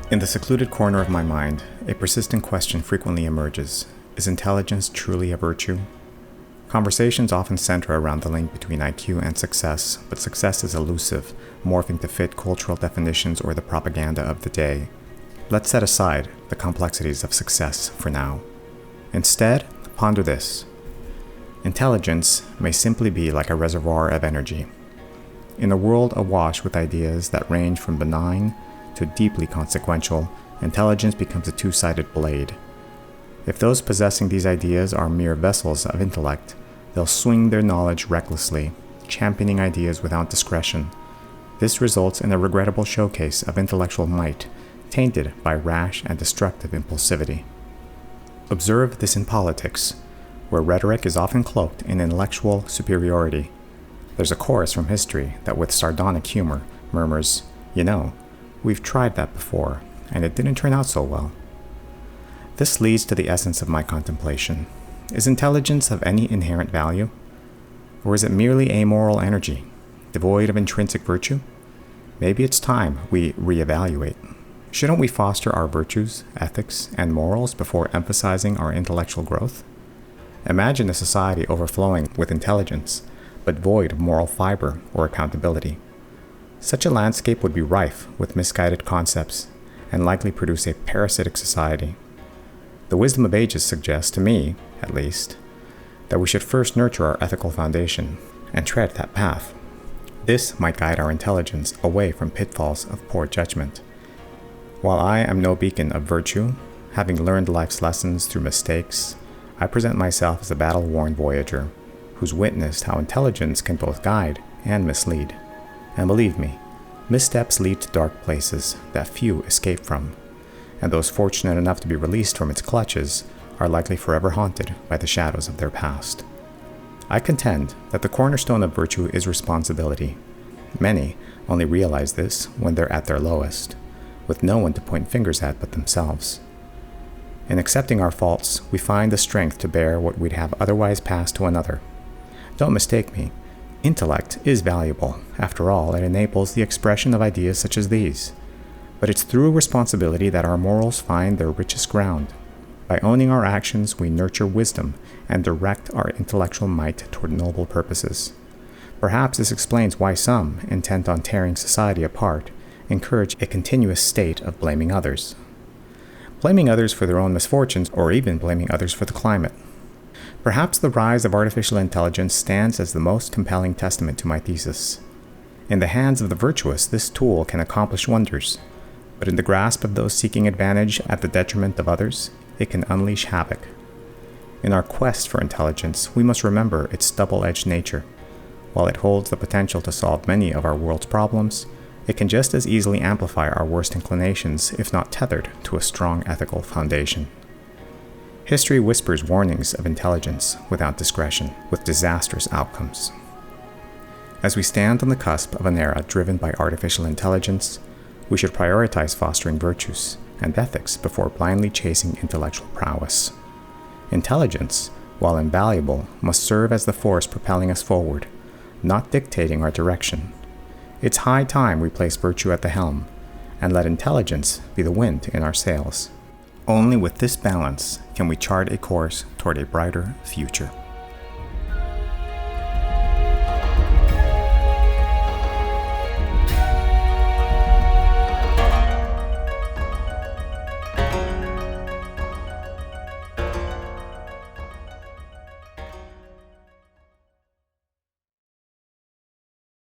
In the secluded corner of my mind, a persistent question frequently emerges. Is intelligence truly a virtue? Conversations often center around the link between IQ and success, but success is elusive, morphing to fit cultural definitions or the propaganda of the day. Let's set aside the complexities of success for now. Instead, ponder this. Intelligence may simply be like a reservoir of energy. In a world awash with ideas that range from benign to deeply consequential, intelligence becomes a two-sided blade. If those possessing these ideas are mere vessels of intellect, they'll swing their knowledge recklessly, championing ideas without discretion. This results in a regrettable showcase of intellectual might, tainted by rash and destructive impulsivity. Observe this in politics, where rhetoric is often cloaked in intellectual superiority. There's a chorus from history that with sardonic humor murmurs, we've tried that before, and it didn't turn out so well. This leads to the essence of my contemplation. Is intelligence of any inherent value? Or is it merely amoral energy, devoid of intrinsic virtue? Maybe it's time we reevaluate. Shouldn't we foster our virtues, ethics, and morals before emphasizing our intellectual growth? Imagine a society overflowing with intelligence, but void of moral fiber or accountability. Such a landscape would be rife with misguided concepts and likely produce a parasitic society. The wisdom of ages suggests, to me at least, that we should first nurture our ethical foundation and tread that path. This might guide our intelligence away from pitfalls of poor judgment. While I am no beacon of virtue, having learned life's lessons through mistakes, I present myself as a battle-worn voyager who's witnessed how intelligence can both guide and mislead. And believe me, missteps lead to dark places that few escape from, and those fortunate enough to be released from its clutches are likely forever haunted by the shadows of their past. I contend that the cornerstone of virtue is responsibility. Many only realize this when they're at their lowest, with no one to point fingers at but themselves. In accepting our faults, we find the strength to bear what we'd have otherwise passed to another. Don't mistake me. Intellect is valuable. After all, it enables the expression of ideas such as these. But it's through responsibility that our morals find their richest ground. By owning our actions, we nurture wisdom and direct our intellectual might toward noble purposes. Perhaps this explains why some, intent on tearing society apart, encourage a continuous state of blaming others. Blaming others for their own misfortunes, or even blaming others for the climate. Perhaps the rise of artificial intelligence stands as the most compelling testament to my thesis. In the hands of the virtuous, this tool can accomplish wonders, but in the grasp of those seeking advantage at the detriment of others, it can unleash havoc. In our quest for intelligence, we must remember its double-edged nature. While it holds the potential to solve many of our world's problems, it can just as easily amplify our worst inclinations if not tethered to a strong ethical foundation. History whispers warnings of intelligence without discretion, with disastrous outcomes. As we stand on the cusp of an era driven by artificial intelligence, we should prioritize fostering virtues and ethics before blindly chasing intellectual prowess. Intelligence, while invaluable, must serve as the force propelling us forward, not dictating our direction. It's high time we place virtue at the helm, and let intelligence be the wind in our sails. Only with this balance can we chart a course toward a brighter future.